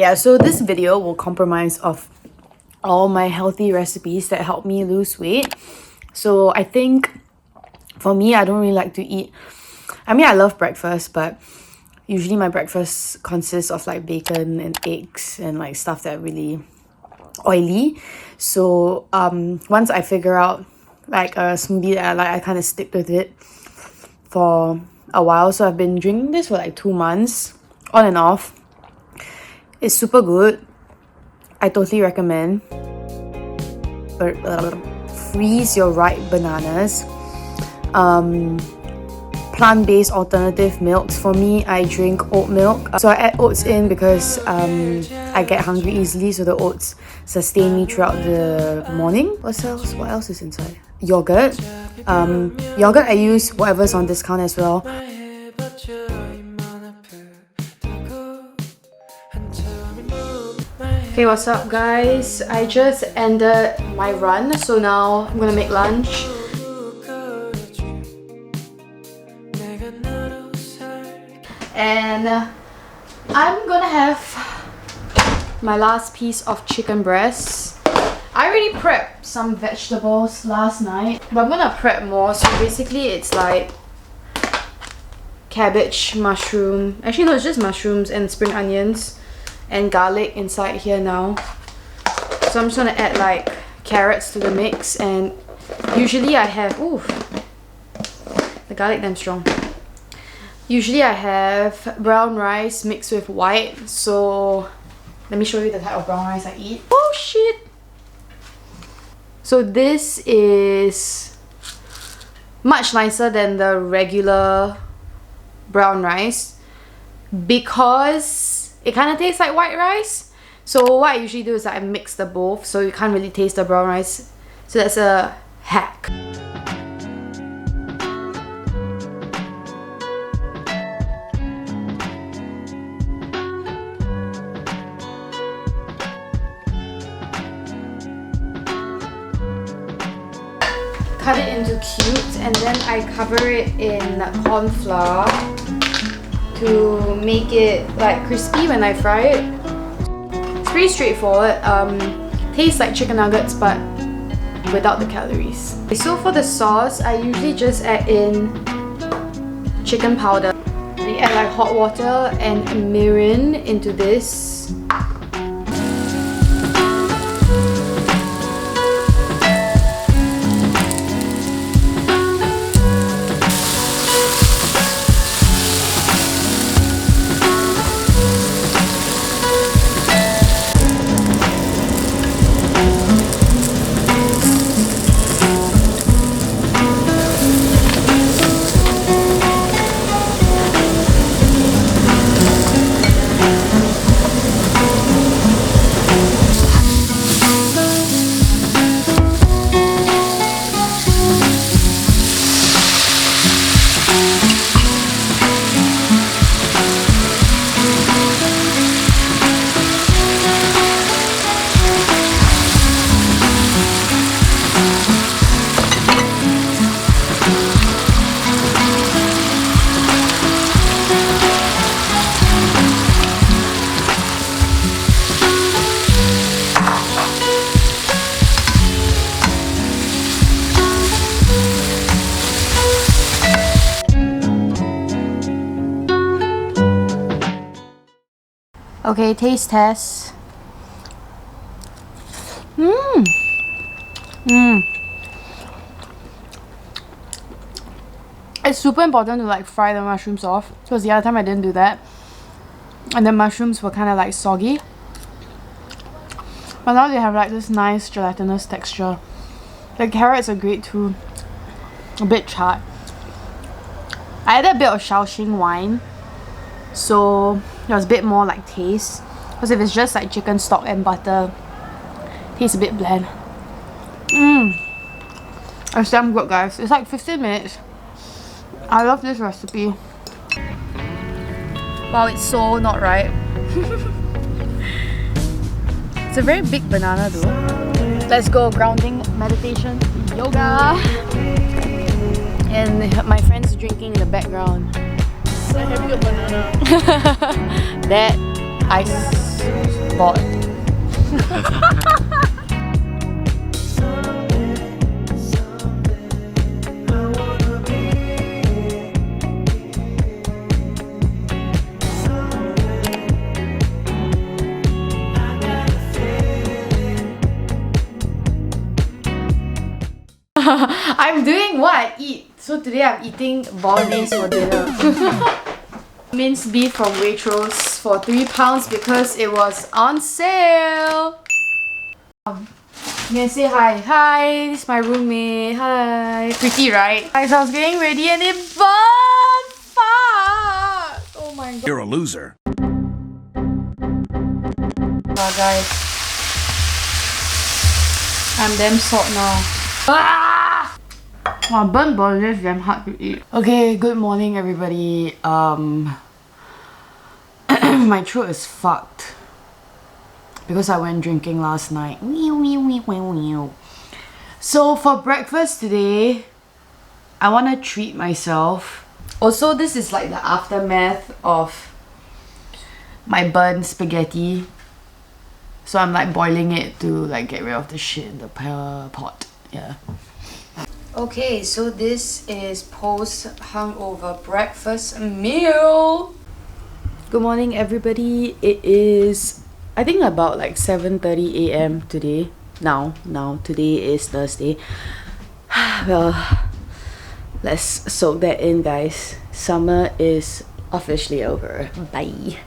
yeah, so this video will comprise of all my healthy recipes that help me lose weight. So I think for me, I don't really like to eat. I mean, I love breakfast, but usually my breakfast consists of like bacon and eggs and like stuff that are really oily. So once I figure out like a smoothie that I like, I kind of stick with it for a while. So I've been drinking this for like 2 months on and off. It's super good. I totally recommend. Freeze your ripe bananas. Plant-based alternative milks. For me, I drink oat milk. So I add oats in because I get hungry easily, so the oats sustain me throughout the morning. What else is inside? Yogurt. Yogurt, I use whatever's on discount as well. Okay, what's up guys? I just ended my run, so now I'm gonna make lunch. And I'm gonna have my last piece of chicken breast. I already prepped some vegetables last night, but I'm gonna prep more. So basically it's like cabbage, mushroom. Actually no, it's just mushrooms and spring onions and garlic inside here now. So I'm just gonna add like carrots to the mix, and usually I have, ooh, the garlic damn strong. Usually I have brown rice mixed with white, so let me show you the type of brown rice I eat. Oh shit! So this is much nicer than the regular brown rice because it kind of tastes like white rice. So what I usually do is I mix the both, so you can't really taste the brown rice. So that's a hack. Cut it into cubes and then I cover it in corn flour to make it like crispy when I fry it. It's pretty straightforward. Tastes like chicken nuggets but without the calories. So for the sauce, I usually just add in chicken powder. I add like hot water and mirin into this. Okay, taste test. It's super important to like fry the mushrooms off, because the other time I didn't do that and the mushrooms were kind of like soggy. But now they have like this nice gelatinous texture. The carrots are great too. A bit charred. I added a bit of Shaoxing wine, so there's a bit more like taste. Because if it's just like chicken stock and butter, it tastes a bit bland. It's damn good guys. It's like 15 minutes. I love this recipe. Wow, it's so not right. It's a very big banana though. Let's go grounding, meditation, yoga. And my friends drinking in the background. So heavy banana. That ice. spot. I'm doing what I eat. So today I'm eating bolognese for dinner. Minced beef from Waitrose for £3 because it was on sale. You can say hi. Hi, this is my roommate. Hi. Pretty, right? Guys, I was getting ready and it burned. Fuck! Oh my god. You're a loser. Oh, guys. I'm damn salt now. Ah! Wow, burnt bolognese is damn hard to eat. Okay, good morning everybody. My throat is fucked because I went drinking last night. So for breakfast today, I want to treat myself. Also, this is like the aftermath of my burnt spaghetti. So I'm like boiling it to like get rid of the shit in the pot. Yeah. Okay, so this is post hungover breakfast meal. Good morning everybody. It is I think about like 7:30 a.m. today. Now today is Thursday. Well, let's soak that in, guys. Summer is officially over. Bye.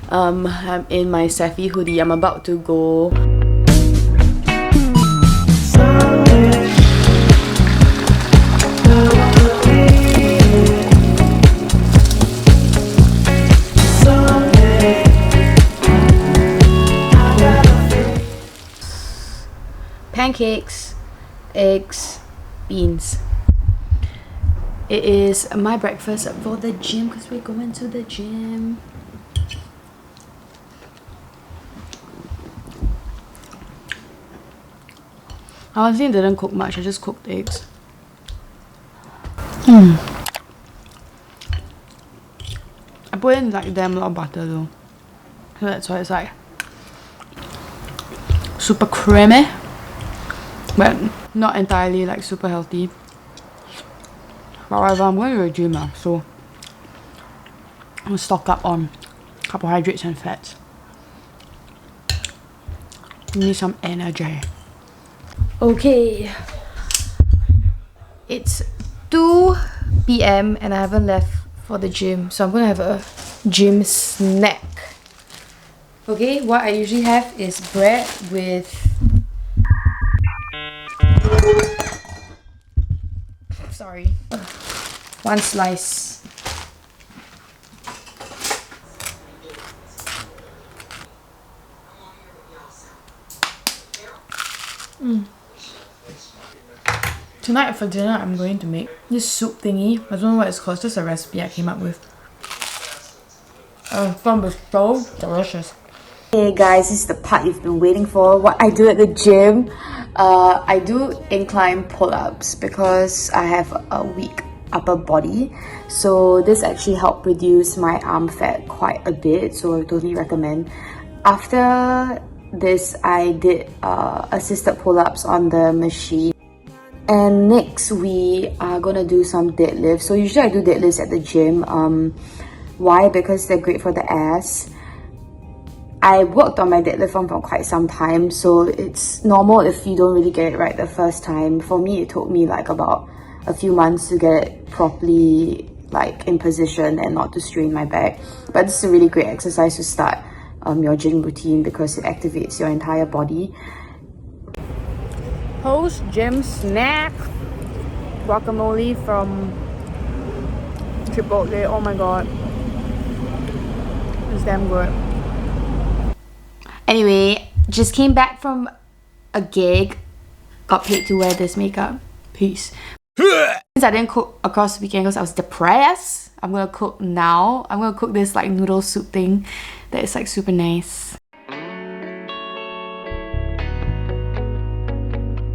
I'm in my Saffron hoodie. I'm about to go pancakes, eggs, beans. It is my breakfast for the gym because we're going to the gym. I honestly didn't cook much, I just cooked eggs. I put in like damn lot of butter though. So that's why it's like super creamy. But not entirely like super healthy. But whatever, I'm going to the gym now, so I'm gonna stock up on carbohydrates and fats. Need some energy. Okay, it's 2 p.m. and I haven't left for the gym, so I'm gonna have a gym snack. Okay, what I usually have is bread with sorry, 1 slice. Tonight for dinner, I'm going to make this soup thingy. I don't know what it's called. It's just a recipe I came up with. It's gonna be so delicious. Hey guys, this is the part you've been waiting for. What I do at the gym. I do incline pull-ups because I have a weak upper body. So this actually helped reduce my arm fat quite a bit. So I totally recommend. After this, I did assisted pull-ups on the machine. And next we are gonna do some deadlifts. So usually I do deadlifts at the gym. Why? Because they're great for the ass. I worked on my deadlift form for quite some time, so it's normal if you don't really get it right the first time. For me, it took me like about a few months to get it properly like in position and not to strain my back. But this is a really great exercise to start your gym routine because it activates your entire body. Post gym snack, guacamole from Chipotle. Oh my god, it's damn good. Anyway, just came back from a gig, got paid to wear this makeup. Peace. Since I didn't cook across the weekend because I was depressed, I'm gonna cook now. I'm gonna cook this like noodle soup thing that is like super nice.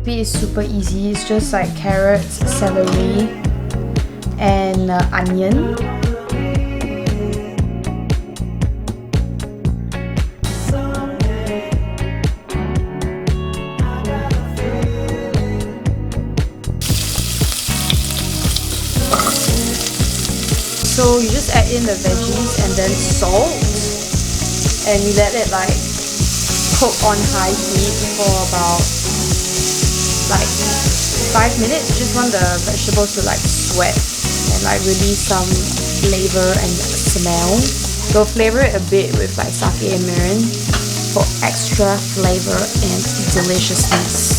It is super easy. It's just like carrots, celery, and onion. in the veggies and then salt, and you let it like cook on high heat for about like 5 minutes. Just want the vegetables to like sweat and like release some flavor and smell. So flavor it a bit with like sake and mirin for extra flavor and deliciousness.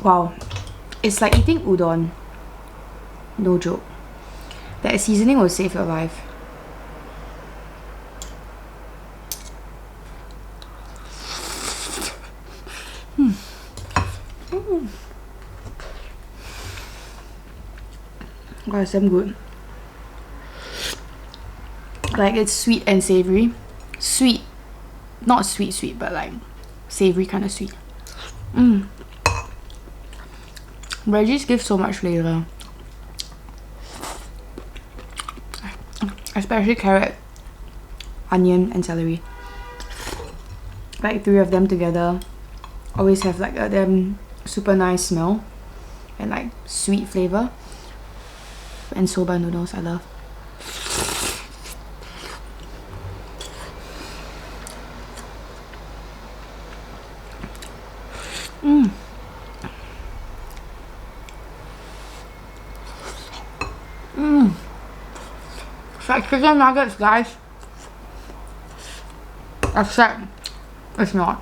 Wow, it's like eating udon. No joke. That seasoning will save your life. God, it's damn good. Like, it's sweet and savory. Sweet, not sweet, but like savory kind of sweet. Veggies give so much flavor, especially carrot, onion, and celery. Like 3 of them together always have like a damn super nice smell and like sweet flavor. And soba noodles I love. Fried chicken nuggets, guys. Except it's not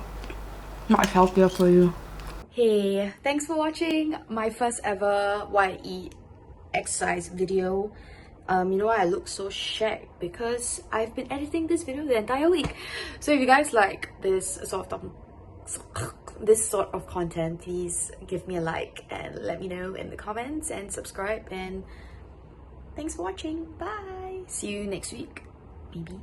much healthier for you. Hey, thanks for watching my first ever what I eat exercise video. You know why I look so shag? Because I've been editing this video the entire week. So if you guys like this sort of content, please give me a like and let me know in the comments and subscribe, and thanks for watching. Bye. See you next week, maybe.